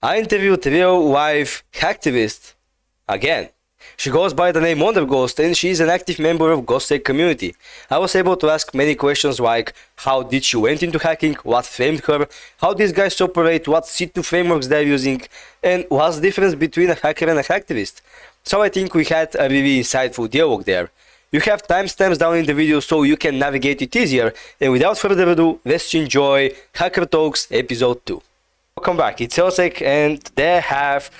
I interviewed real-life Hacktivist again. She goes by the name WonderGh0st and she is an active member of GhostSec community. I was able to ask many questions like how did she went into hacking, what framed her, how these guys operate, what C2 frameworks they're using, and what's the difference between a hacker and a hacktivist. So I think we had a really insightful dialogue there. You have timestamps down in the video so you can navigate it easier, and without further ado, let's enjoy Hacker Talks episode 2. Welcome back, it's Lsecqt and they have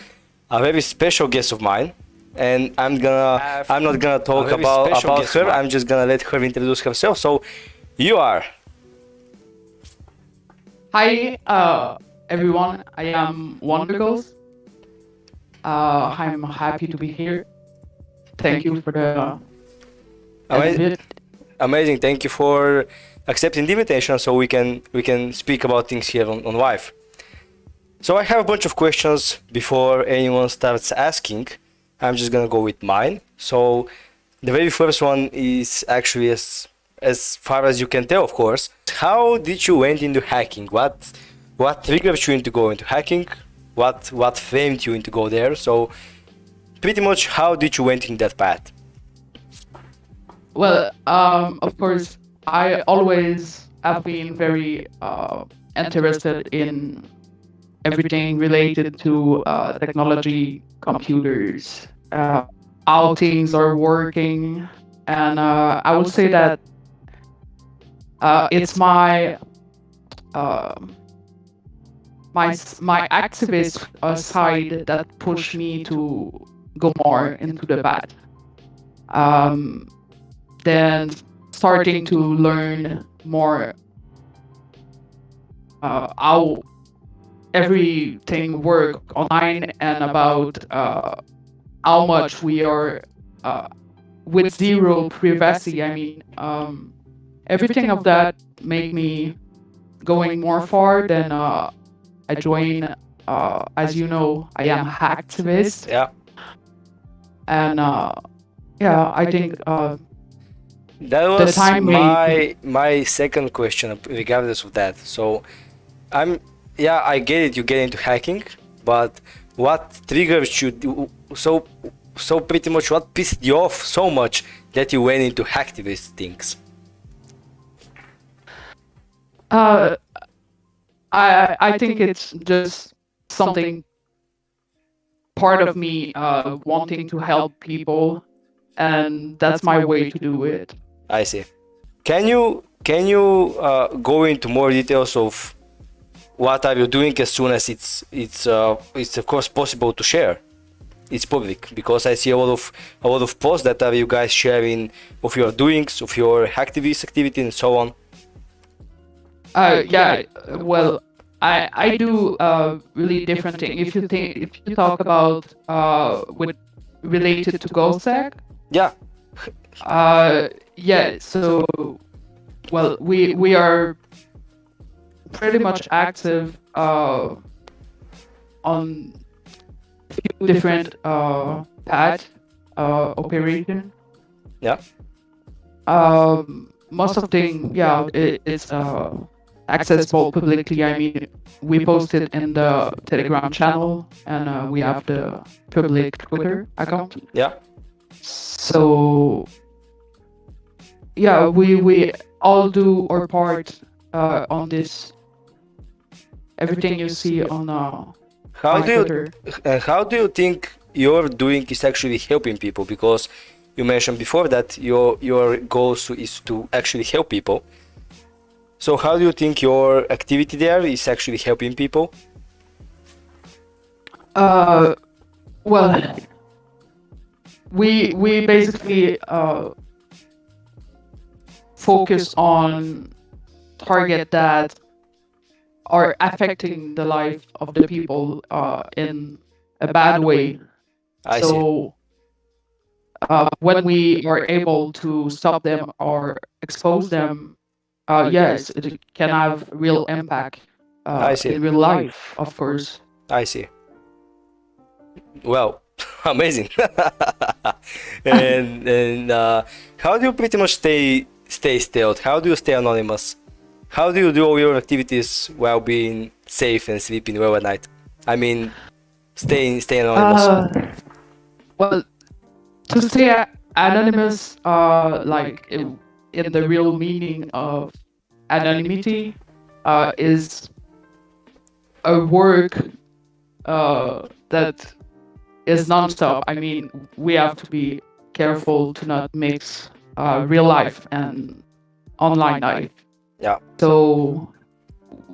a very special guest of mine. And I'm not gonna talk about her. I'm just gonna let her introduce herself. So, you are. Hi, everyone. I am WonderGh0st. I'm happy to be here. Thank you for the Amazing. Thank you for accepting the invitation, so we can speak about things here on live. So I have a bunch of questions before anyone starts asking. I'm just gonna go with mine. So the very first one is actually as far as you can tell, of course. How did you went into hacking? What triggered you into go into hacking? What framed you into go there? So pretty much how did you went in that path? Well, of course, I always have been very interested in everything related to technology, computers, how things are working, and I would say that it's my activist side that pushed me to go more into the path. Then starting to learn more how everything work online and about how much we are with zero privacy. I mean, everything of that made me going more far. Then I joined, as you know, I am a hacktivist. Yeah. And yeah, I think that was my second question, regardless of that. So I get it, you get into hacking, but what triggers you? So pretty much what pissed you off so much that you went into hacktivist things? I think it's just something part of me wanting to help people, and that's my way to do it. I see. Can you go into more details of what are you doing as soon as it's of course possible to share? It's public, because I see a lot of posts that are you guys sharing of your doings, of your hacktivist activity and so on. Yeah, well, I do really different thing. If you talk about with related to GhostSec. Yeah. Yeah. So, well, we are pretty much active on few different path operation. Yeah. Most of thing, yeah, it's accessible publicly. I mean, we post it in the Telegram channel, and we have the public Twitter account. Yeah. So yeah, we all do our part on this. Everything you see on how do Twitter. how do you think your doing is actually helping people? Because you mentioned before that your goal is to actually help people. So how do you think your activity there is actually helping people? Well, we basically focus on target that are affecting the life of the people in a bad way. I see. When we are able to stop them or expose them, yes, it can have real impact I see. in real life, of course. I see. Well, amazing. and how do you pretty much stay stealth? How do you stay anonymous? How do you do all your activities while being safe and sleeping well at night? I mean, stay anonymous. Well, to stay anonymous, like in the real meaning of anonymity, is a work that is nonstop. I mean, we have to be careful to not mix real life and online life. Yeah. So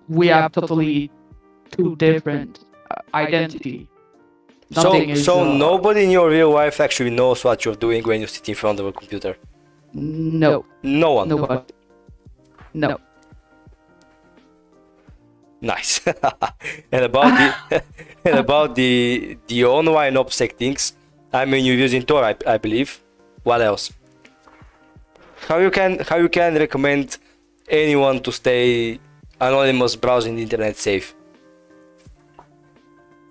we have totally two different identity. Nothing is, So nobody in your real life actually knows what you're doing when you sit in front of a computer. no, No one. nobody, no. Nice. And about the online OPSEC things, I mean you're using Tor, I believe. What else? How you can recommend anyone to stay anonymous browsing the internet safe?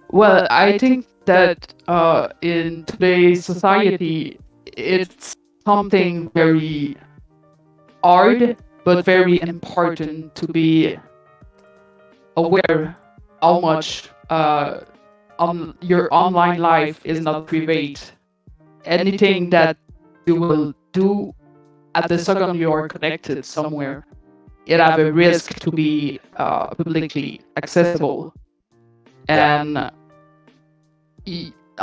Well, I think that in today's society, it's something very hard, but very important to be aware how much your online life is not private. Anything that you will do at the second you are connected somewhere, it have a risk to be publicly accessible. And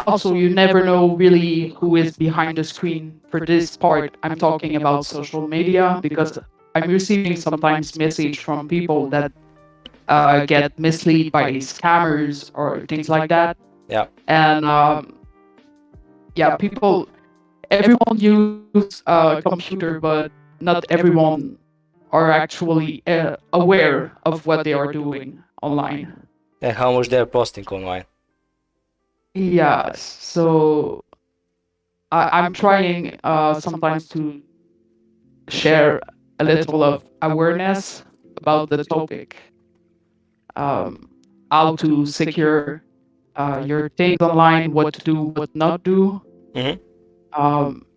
also, you never know really who is behind the screen. For this part, I'm talking about social media because I'm receiving sometimes message from people that get misled by scammers or things like that. Yeah. And yeah, everyone use a computer, but not everyone are actually aware of what they are doing online. And how much they're posting online. Yes, so I'm trying sometimes to share a little of awareness about the topic, how to secure your things online, what to do, what not do,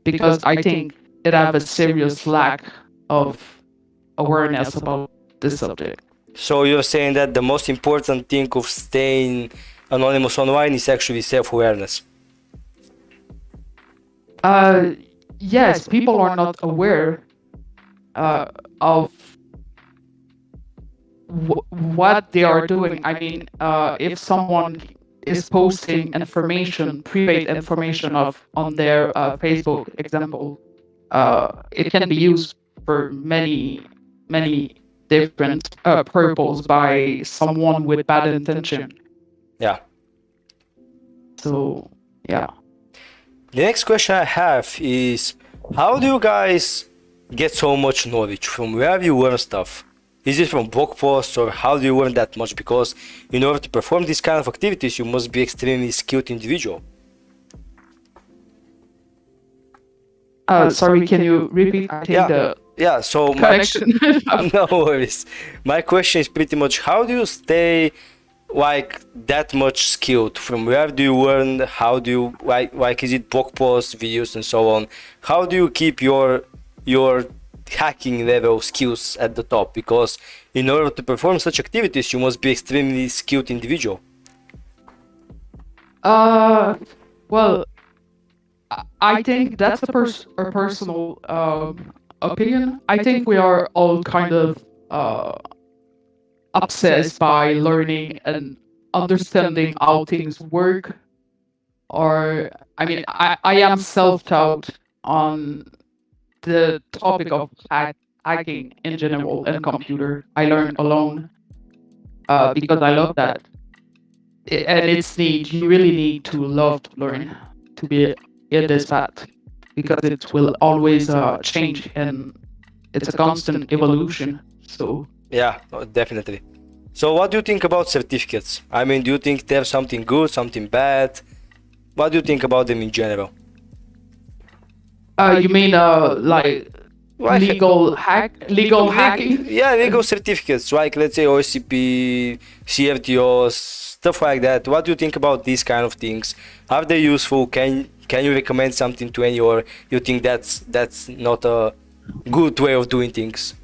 because I think it have a serious lack of awareness about this subject. So you're saying that the most important thing of staying anonymous online is actually self-awareness. Yes, people are not aware of what they are doing. I mean, if someone is posting information, private information on their Facebook example, it can be used for many different purposes by someone with bad intention. Yeah. So yeah. The next question I have is, how do you guys get so much knowledge? From where do you learn stuff? Is it from blog posts, or how do you learn that much? Because in order to perform these kind of activities, you must be extremely skilled individual. Sorry, can you repeat? I think yeah, so connection. no worries. My question is pretty much, how do you stay like that much skilled? From where do you learn? How do you like is it blog posts, videos, and so on? How do you keep your hacking level skills at the top? Because in order to perform such activities, you must be extremely skilled individual. Well, I think that's a personal opinion. I think we are all kind of obsessed by learning and understanding how things work. Or, I mean, I am self-taught on the topic of hacking in general and computer. I learn alone because I love that. And it's need, you really need to love to learn to be in this path because it will always change and it's a constant evolution. So Yeah, definitely. So what do you think about certificates? I mean, do you think they're something good, something bad? What do you think about them in general? you mean like legal hacking? Yeah, legal certificates, like let's say OSCP, CFTOs, stuff like that. What do you think about these kind of things? Are they useful? Can you recommend something to any, or you think that's not a good way of doing things?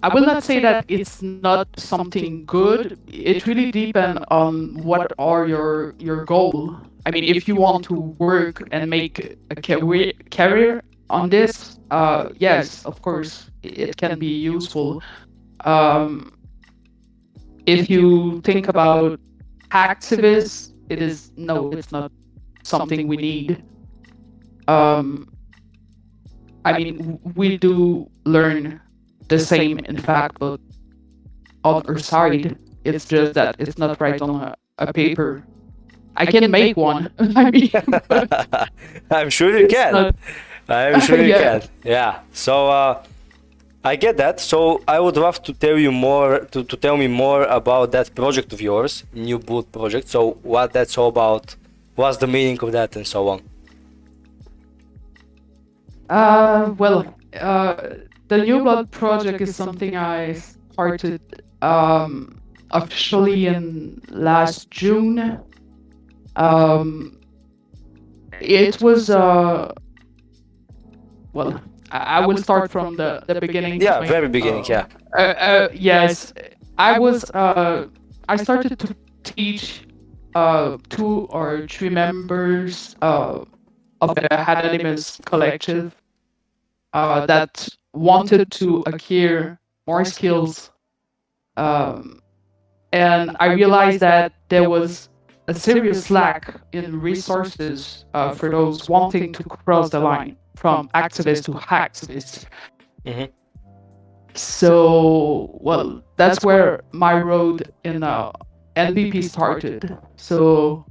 I will not say that it's not something good. It really depends on what are your goal. I mean, if you want to work and make a career on this, yes, of course, it can be useful. Um, if you think about hacktivists, it is no, it's not something we need. Um, I mean, we do learn the same, in fact, but on our side, it's just that it's not right on a paper. I can make one. I mean, but I'm sure you it's can. not. I'm sure you Yeah. can. Yeah. So I get that. So I would love to tell you more to tell me more about that project of yours, New Boot project. So what that's all about, what's the meaning of that, and so on. Well, the New Blood project is something I started officially in last June. Um, it was well, I will start from the beginning to Yeah, make. very beginning. Yeah. Yes, I was. I started to teach 2 or 3 members of the Hacktivist collective that wanted to acquire more skills. Um, and I realized that there was a serious lack in resources for those wanting to cross the line from activist to hacktivist. Mhm. So, well, that's where my road in NBP started. So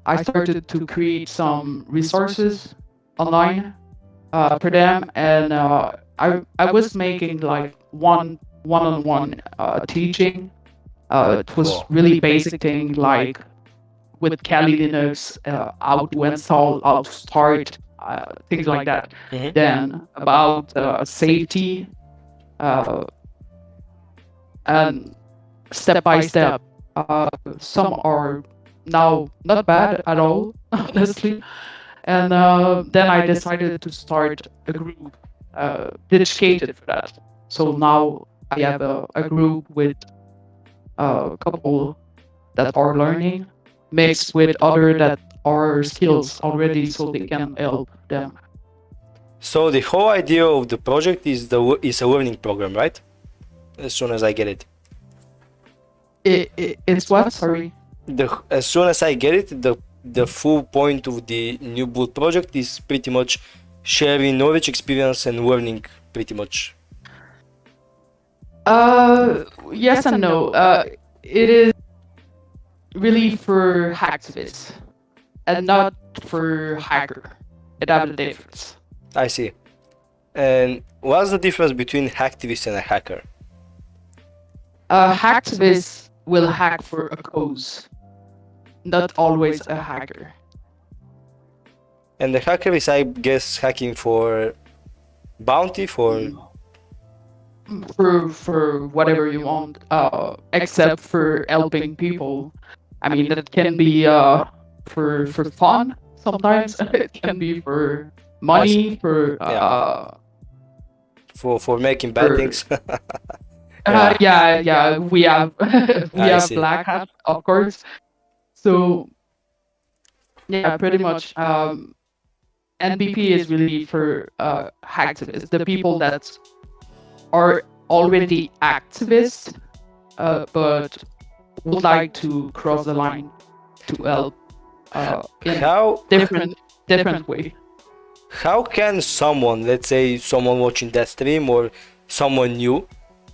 I started to create some resources online for them, and I was making like one-on-one teaching. It was Cool. really basic thing like with Kali Linux, how to install, how to start, things like that. Mhm. Then about safety, uh, and step by step. Some are now not bad at all, honestly. And then I decided to start a group dedicated for that. So now I have a group with a couple that are learning, mixed with other that are skills already, so they can help them. So the whole idea of the project is a learning program, right? As soon as I get it. It's what? Sorry. As soon as I get it, the full point of the New Boot project is pretty much sharing knowledge, experience, and learning. Pretty much. Yes and no. It is really for hacktivists and not for hacker. It has a difference. I see. And what's the difference between hacktivist and a hacker? A hacktivist will hack for a cause, not always a hacker. And the hacker is, I guess, hacking for bounty for. For whatever you want, except for helping people. I mean, that can be for fun sometimes. It can be for money, for Yeah. For making bad for things. Yeah. yeah. We have we I have see. black hat, of course. So yeah, pretty much. NBP is really for hacktivists, the people that are already activists, but would like to cross the line to help in How different way. how can someone, let's say someone watching that stream or someone new,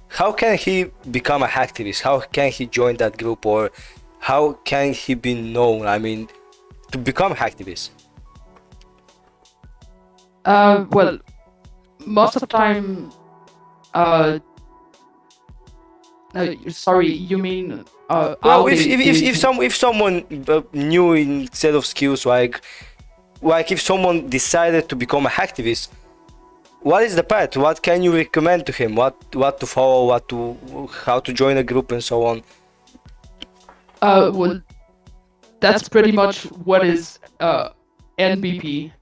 how can he become a hacktivist? How can he join that group, or how can he be known? I mean, to become a hacktivist. Well, most of the time, uh, sorry, you mean Well, how if someone new in set of skills, like if someone decided to become a hacktivist, what is the path? What can you recommend to him? What to follow? How to join a group and so on? well, that's pretty much what is NBP.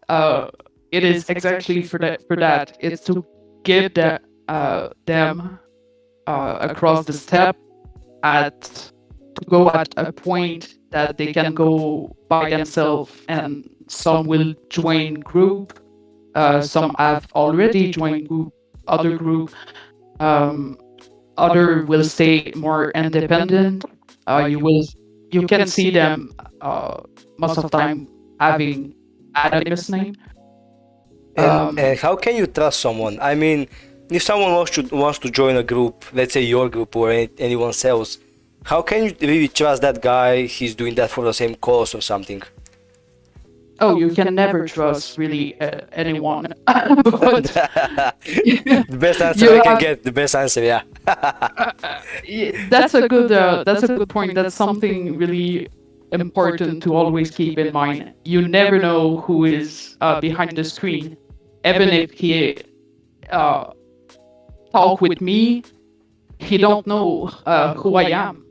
Uh, it is exactly for that. It's to give them across the step to go at a point that they can go by themselves, and some will join group. Some have already joined group, other group. Um, Other will stay more independent. You can see them most of the time having anonymous name. And how can you trust someone? I mean, if someone wants to join a group, let's say your group or anyone else, how can you really trust that guy? He's doing that for the same cause or something. Oh, you can never trust really anyone. But The best answer you I can have, get. The best answer, yeah. that's a good point. That's something really important to always keep in mind. You never know who is behind the screen, even if he uh, talk with me. He don't know who I am.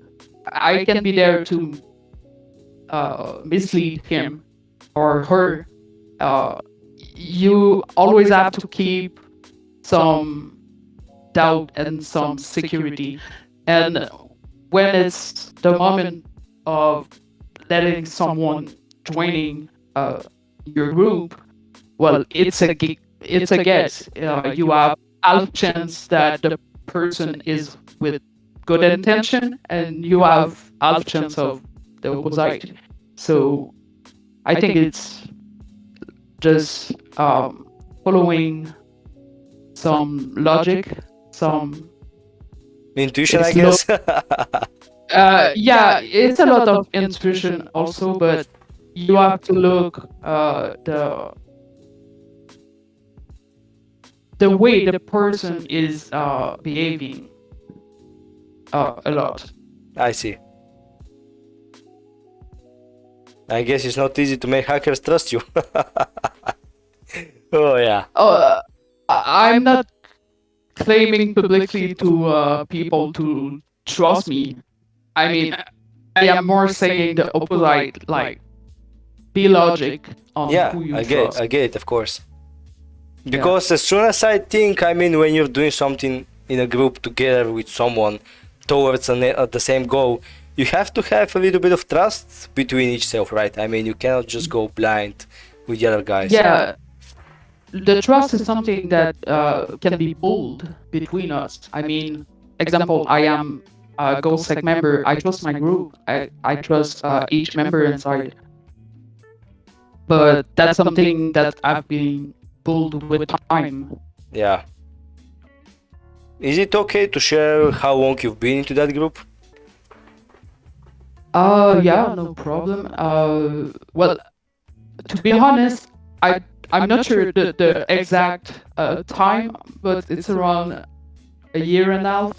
I can be there to mislead him or her. Uh, you always have to keep some doubt and some security. And when it's the moment of letting someone joining your group, well, it's a guess. You have half chance that the person is with good intention, and you have half chance of the opposite. So I think it's just following some logic, some Intuition, I it's lo- guess. yeah, it's a lot of intuition also, but you have to look the way the person is behaving a lot. I see. I guess it's not easy to make hackers trust you. Oh yeah. I'm not claiming publicly to people to trust me. I mean, I am more saying the opposite, like be logic on Yeah, who you I get it. trust. I get it, of course. Because as soon as I think, I mean, when you're doing something in a group together with someone towards the same goal, you have to have a little bit of trust between each self, right? I mean, you cannot just go blind with the other guys. Yeah, the trust is something that can be pulled between us. I mean, example, I am a GhostSec member. I trust my group. I trust each member inside. But that's something that I've been pulled with time. Yeah. Is it okay to share how long you've been into that group? Yeah, no problem. Well, to be honest, I'm not sure the exact time, but it's around a year and a half.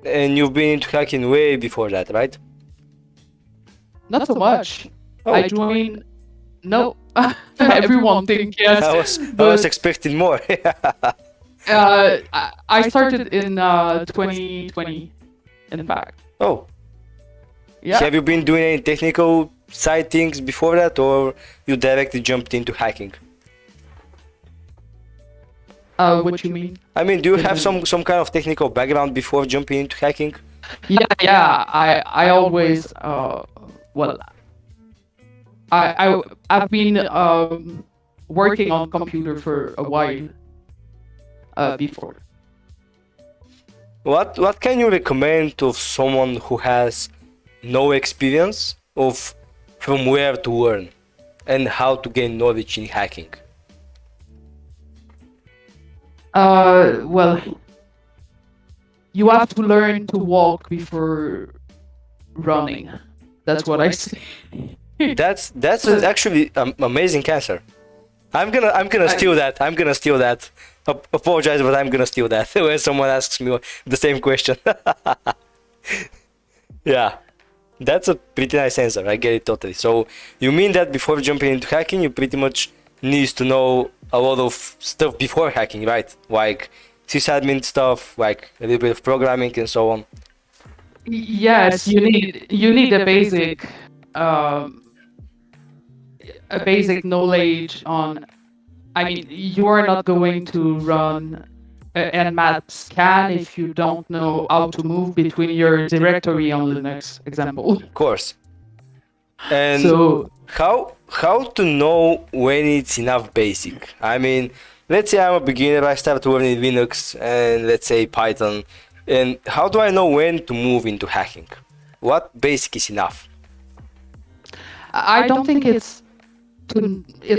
And you've been into hacking way before that, right? Not so much. Oh. I joined. No, everyone thinks yes. I was but expecting more. I started in 2020. In fact. Oh. Yeah. Have you been doing any technical side things before that, or you directly jumped into hacking? What you mean? I mean, do you have some kind of technical background before jumping into hacking? Yeah. I always well, I've been working on computer for a while before. What can you recommend to someone who has no experience of from where to learn and how to gain knowledge in hacking? Well, you have to learn to walk before running. That's what I say. That's actually amazing answer. I'm gonna steal that. I'm gonna steal that. Apologize, but I'm gonna steal that when someone asks me the same question. Yeah, that's a pretty nice answer. I get it totally. So you mean that before jumping into hacking, you pretty much needs to know a lot of stuff before hacking, right? Like sysadmin stuff, like a little bit of programming and so on. Yes, you need a basic knowledge on I mean, you are not going to run a nmap scan if you don't know how to move between your directory on Linux, example. Of course. And So how to know when it's enough basic? I mean, let's say I'm a beginner, I start learning Linux and let's say Python, and how do I know when to move into hacking? What basic is enough? I don't think it's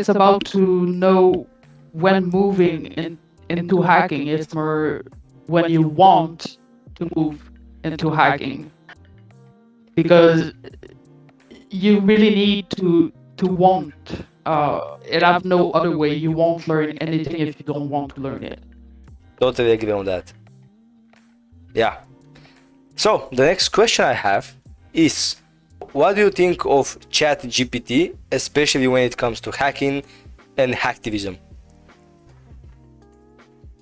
about to know when moving into hacking. It's more when you want to move into hacking, because you really need to want. It have no other way. You won't learn anything if you don't want to learn it. Totally agree on that. Yeah. So the next question I have is, what do you think of ChatGPT, especially when it comes to hacking and hacktivism?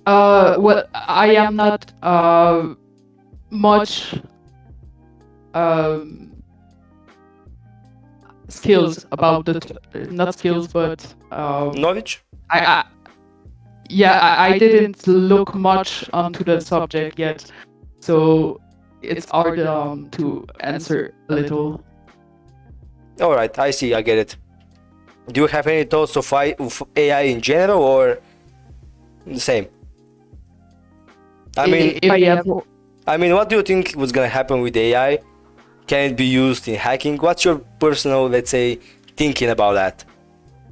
Well, I am not much skills about not skills, but Knowledge? I yeah, I didn't look much onto the subject yet, so it's hard to answer a little. All right, I see, I get it. Do you have any thoughts of AI in general or the same? If I have, I mean, what do you think was gonna happen with AI? Can it be used in hacking? What's your personal, let's say, thinking about that?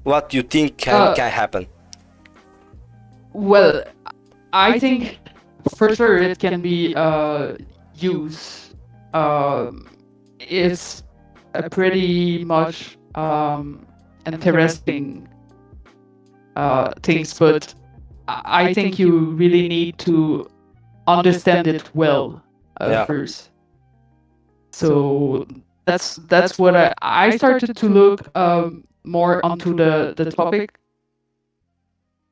What do you think can happen? well, I think for sure it can be used. It's a pretty much interesting things, but I think you really need to understand it well Yeah. first. So that's what I started to look more onto the topic,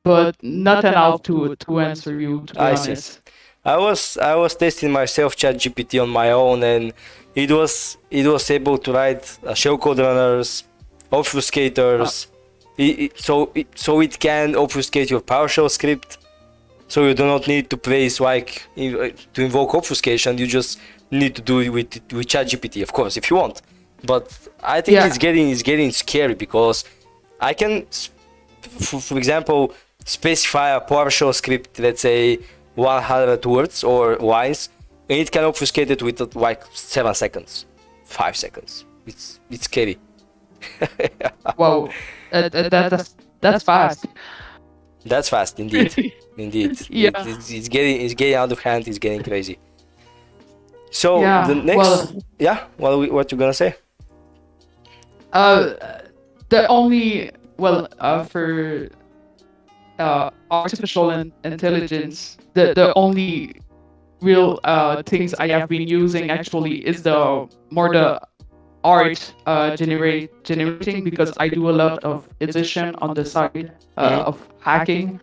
but not enough to answer you, to be I see. honest. I was testing myself ChatGPT on my own, and it was able to write shellcode runners, obfuscators. So it can obfuscate your PowerShell script. So you do not need to place like to invoke obfuscation. You just need to do it with ChatGPT, of course, if you want. But I think Yeah. it's getting scary because I can, for example, specify a PowerShell script, let's say 100 words or lines, and it can obfuscate it with like 7 seconds, 5 seconds. It's scary. Wow, that's fast. That's fast, indeed. Indeed. Yeah. It's getting out of hand. It's getting crazy. So Yeah, the next, well- yeah, what you gonna say? The only for artificial intelligence, the only real things I have been using actually is the art generating, because I do a lot of edition on the side of hacking.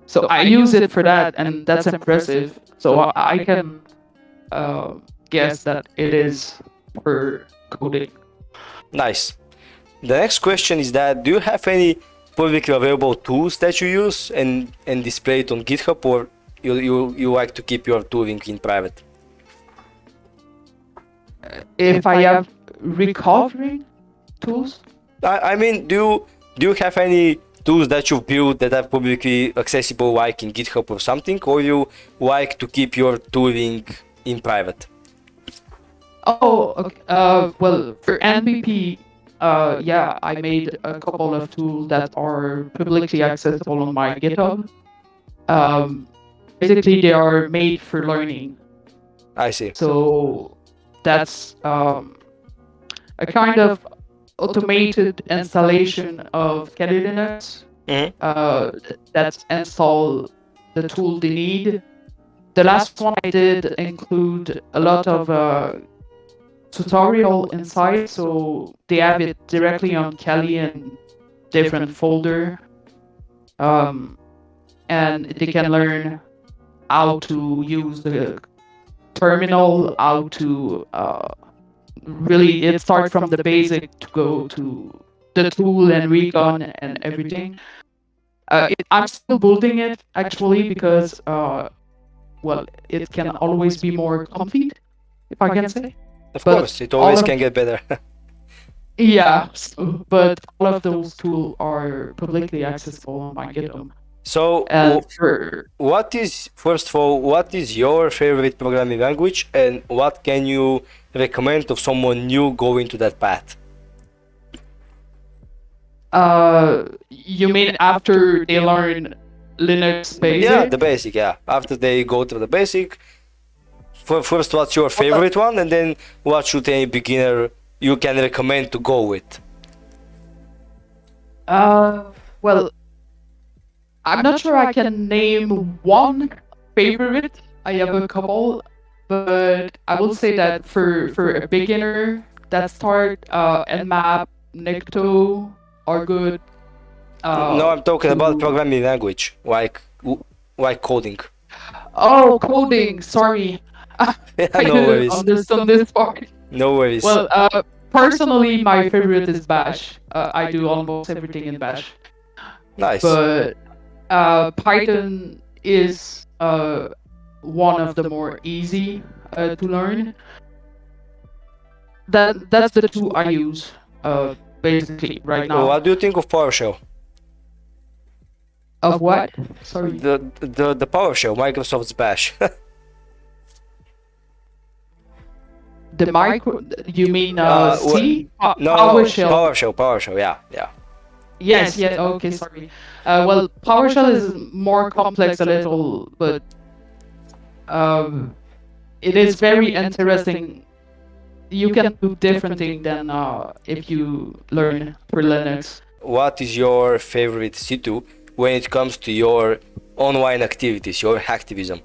So I use it for that, and that's impressive. So I can guess that it is for coding. Nice. The next question is that, do you have any publicly available tools that you use and display it on GitHub, or you like to keep your tooling in private? If I have recovering tools, I mean, do you have any tools that you've built that are publicly accessible, like in GitHub or something, or you like to keep your tooling in private? oh, okay. Well, for MVP, yeah, I made a couple of tools that are publicly accessible on my GitHub. Basically, they are made for learning. I see. So that's a kind of automated installation of Kali Linux that install the tool they need. The last one I did include a lot of tutorial inside, so they have it directly on Kali in different folder, and they can learn how to use the terminal, how to really it start from the basic to go to the tool and recon and everything. I'm still building it actually because well, it can always be more complete, if I can say. Of But course, it all always of can get better. yeah, but all of those tools are publicly accessible on my GitHub. So, And for what is, first of all, what is your favorite programming language, and what can you recommend of someone new going to that path? you mean after they learn Linux Yeah, basic? the basic, yeah. After they go to the basic, first, what's your favorite one, and then what should any beginner you can recommend to go with? Well, I'm not sure I can name one favorite. I have a couple, but I will say that for a beginner that start Nmap, Necto are good. No, I'm talking about To programming language, like coding. oh, coding. Sorry, Yeah, I no didn't worries, understand this part. no worries. Well, personally, my favorite is Bash. I do almost everything in Bash, Nice. but Python is one of the more easy to learn. That's the two I use basically right now. What do you think of PowerShell? Of what? Sorry. The PowerShell, Microsoft's Bash. The micro. You mean C? No, PowerShell. PowerShell, yeah. Yes, yes. Okay, sorry. Well, PowerShell is more complex a little, but it is very interesting. You can do different things than if you learn for Linux. What is your favorite C2 when it comes to your online activities, your hacktivism?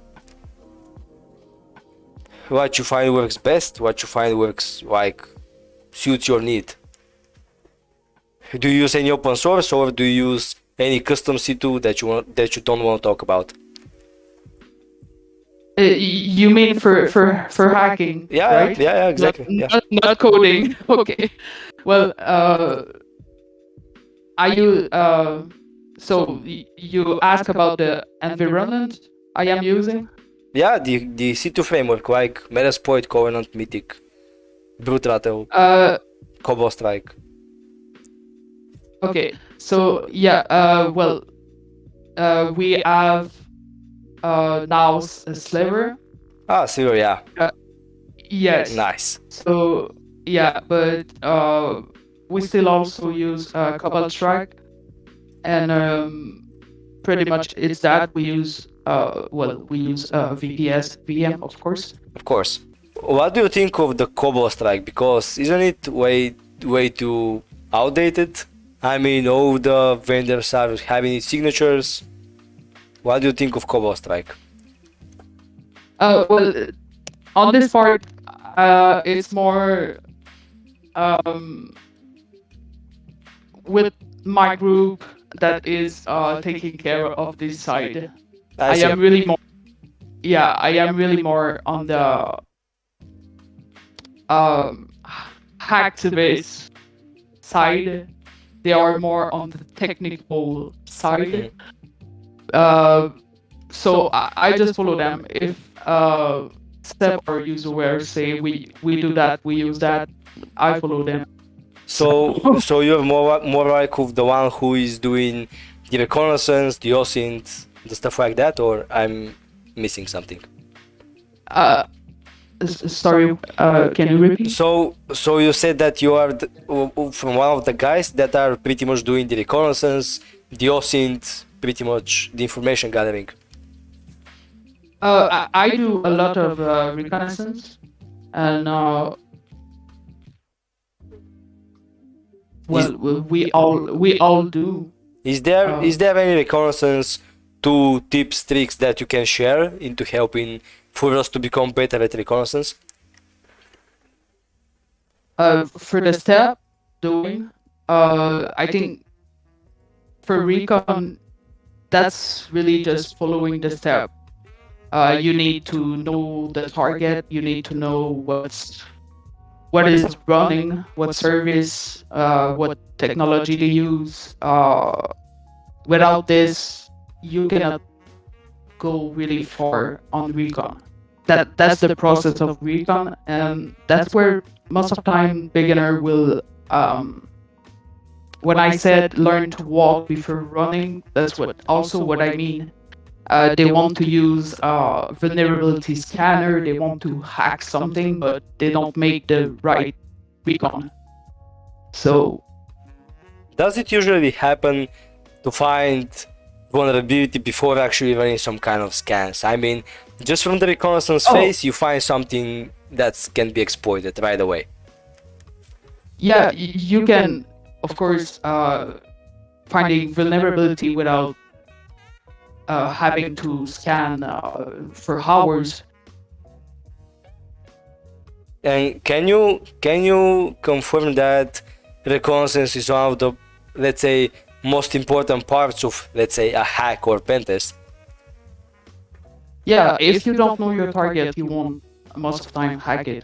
What you find works best, what you find works like suits your need. Do you use any open source, or do you use any custom C2 that you don't want to talk about? You mean for hacking, Yeah, right? yeah, exactly. Not coding. Okay. Well, are you so you ask about the environment I am using? Yeah, the C2 framework like Metasploit, Covenant, Mythic, Brute Rattle, Cobalt Strike. Okay. So yeah, well, we have now Sliver. Ah, Silver, yeah. Yes. Nice. So yeah, but we still also use Cobalt Strike, and pretty much it's that we use. Well, we use VPS VM, of course. Of course. What do you think of the Cobalt Strike? Because isn't it way too outdated? I mean, all the vendors are having its signatures. What do you think of Cobalt Strike? Well, on this part, it's more with my group that is taking care of this side. I see. am really more. Yeah, I am really more on the hacktivist side. They are more on the technical side. So I just follow them. If step or userware say we do that, we use that, I follow them. So you're more like of the one who is doing the Reconnaissance, the OSINT, the stuff like that, or I'm missing something? Sorry, can you repeat? So you said that you are from one of the guys that are pretty much doing the Reconnaissance, the OSINT, pretty much the information gathering. I do a lot of Reconnaissance, and well, we all do. Is there any Reconnaissance tips, tricks that you can share into helping for us to become better at Reconnaissance? For the step doing, I think for recon, that's really just following the step. You need to know the target. You need to know what is running, what service, what technology to use, without this, you cannot go really far on recon. That's the process of recon, and that's where most of the time beginner will. When I said learn to walk before running, that's what I mean. They want to use vulnerability scanner. They want to hack something, but they don't make the right recon. So Does it usually happen to find vulnerability before actually running some kind of scans? I mean, just from the reconnaissance phase, you find something that can be exploited right away. yeah, you can, of course, finding vulnerability without having to scan for hours. And can you confirm that reconnaissance is one of the, let's say, most important parts of, let's say, a hack or pentest? Yeah, if you don't know your target, you won't most of the time hack it.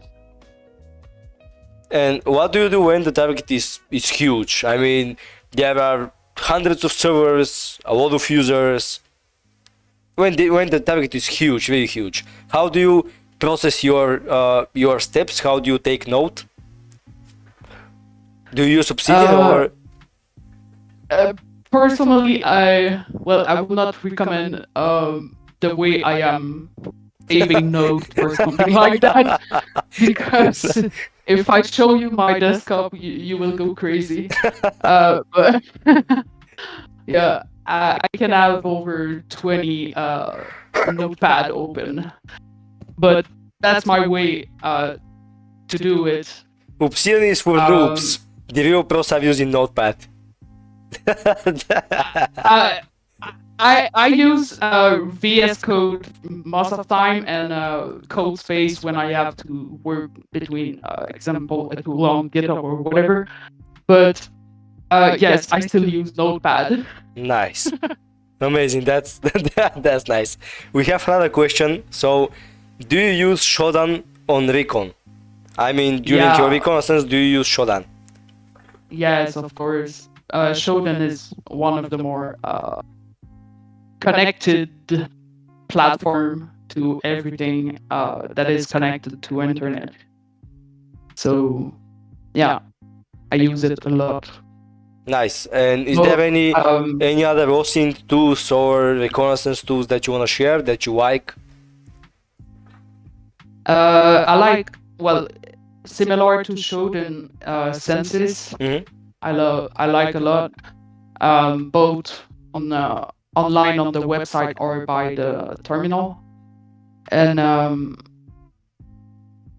And what do you do when the target is huge? I mean, there are hundreds of servers, a lot of users. When the target is huge, very huge, how do you process your steps? How do you take note? Do you use Obsidian or? Personally, I would not recommend the way I am saving note or something like that, because if I show you my desktop, you will go crazy. But yeah, I can have over 20 notepad open, but that's my way to do it. Obsidian is for noobs. The real pros are using Notepad. I use VS Code most of the time, and code space when I have to work between example a tool on GitHub or whatever. But yes, I still use Notepad. Nice. Amazing. That's that's nice. We have another question. So, do you use Shodan on Recon? I mean, during your reconnaissance, do you use Shodan? Yes, of course. Shodan is one of the more connected platform to everything that is connected to internet. So, yeah, I use it a lot. Nice. And is there any other OSINT tools or reconnaissance tools that you want to share that you like? I like, similar to Shodan, Census. I like a lot, both on online on the website or by the terminal. And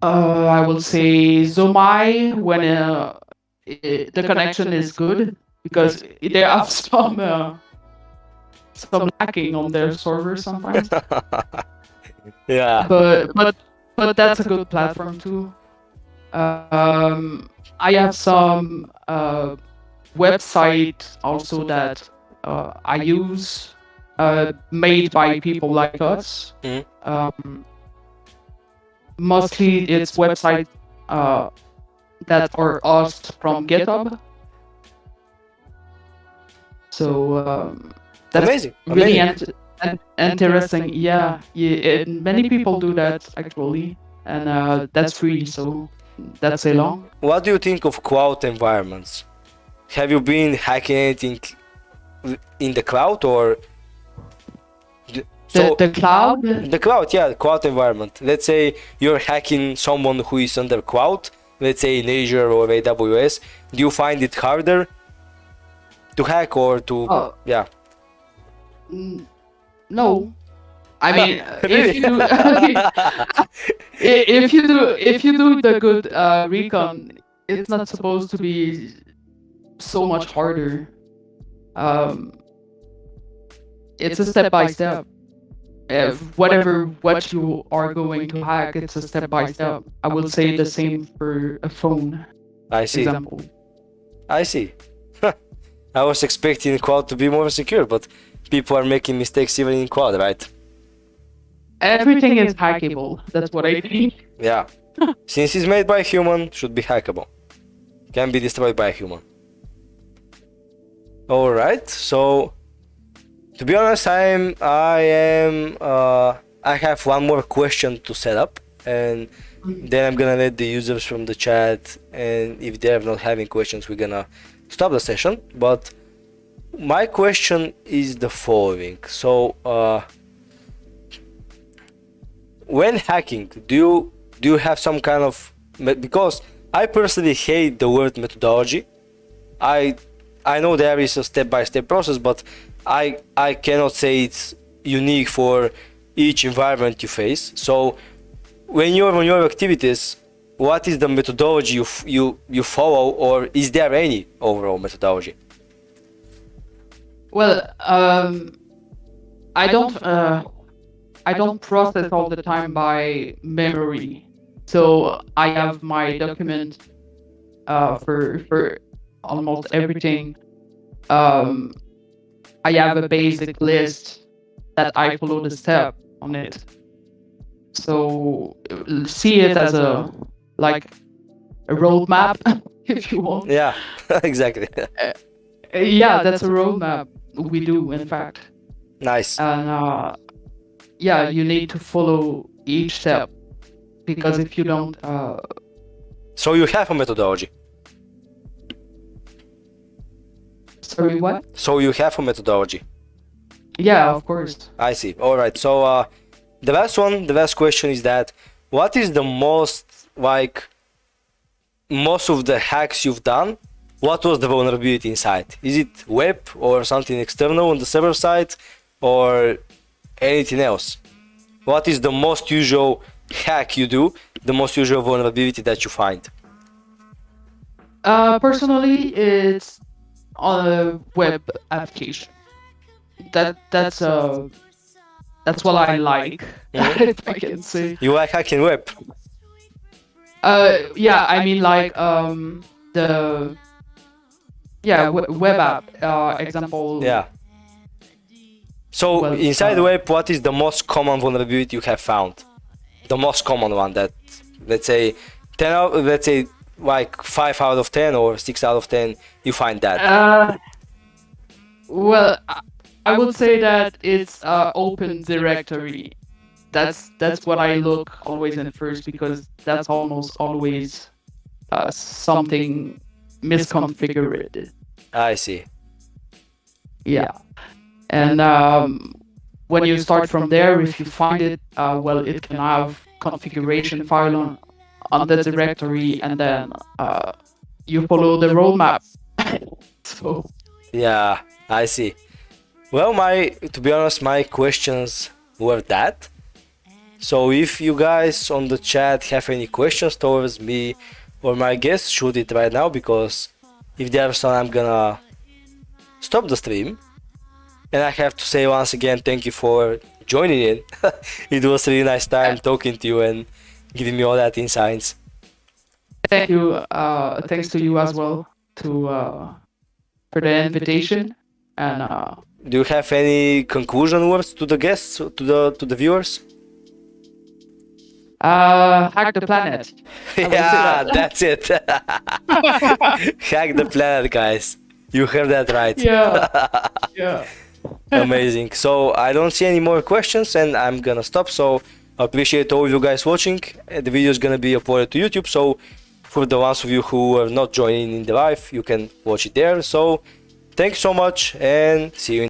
I will say Zomai when the connection is good, because they have some lacking on their server sometimes. Yeah. But that's a good platform too. I have some website also that I use, made by people like us. Mostly it's websites that are hosted from GitHub. So that's amazing. Really interesting. Yeah, many people do that actually, and that's free. So that's a long. What do you think of cloud environments? Have you been hacking anything in the cloud or? The cloud? The cloud, yeah, the cloud environment. Let's say you're hacking someone who is under cloud, let's say in Azure or AWS. Do you find it harder to hack or to? Yeah. No. I mean, if you do the good recon, it's not supposed to be so much harder. It's a step by step. What you are going to hack, it's a step by step. I will say the same for a phone. I see. Example. I see. I was expecting cloud to be more secure, but people are making mistakes even in cloud, right? Everything is hackable. That's what I think. Yeah. Since it's made by a human, should be hackable. Can be destroyed by a human. Alright, so To be honest, I have one more question to set up, and then I'm gonna let the users from the chat, and if they're not having questions, we're gonna stop the session. But my question is the following. So, when hacking, do you have some kind of, because I personally hate the word methodology. I know there is a step-by-step process, but I cannot say it's unique for each environment you face. So when you're on your activities, what is the methodology you follow, or is there any overall methodology? Well, I don't process all the time by memory. So I have my document for almost everything. I have a basic list that I follow the step on it. So see it as a roadmap, if you want. Yeah, exactly. Yeah, that's a roadmap we do, in fact. Nice. And yeah, you need to follow each step, because if you don't, So you have a methodology. sorry, what? So you have a methodology. Yeah, of course. I see. All right. So the last question is that what is the most of the hacks you've done? What was the vulnerability inside? Is it web or something external on the server side, or anything else? What is the most usual hack you do? The most usual vulnerability that you find? Personally, it's on a web application. That's what I like, if I can say. You like hacking web? Yeah, I mean, like the web app example. Yeah. So Well, inside the web, what is the most common vulnerability you have found? The most common one that, let's say, 5 out of 10 or 6 out of 10, you find that. Well, I would say that it's open directory. That's what I look always in first, because that's almost always something misconfigured. I see. Yeah. And when you start from there, if you find it, well, it can have configuration file on the directory, and then you follow the roadmap. So Yeah, I see. Well, to be honest, my questions were that. So if you guys on the chat have any questions towards me or my guests, shoot it right now, because if there's some, I'm gonna stop the stream. And I have to say once again, thank you for joining in. It was a really nice time talking to you and giving me all that insights. thank you. Thanks to you as well for the invitation. And Do you have any conclusion words to the guests, to the viewers? hack the planet. Yeah, that's it. Hack the planet, guys. You heard that right. Yeah. Yeah. Amazing. So I don't see any more questions, and I'm gonna stop. So I appreciate all of you guys watching. The video is gonna be uploaded to YouTube, so for the ones of you who are not joining in the live, you can watch it there. So thanks so much, and see you in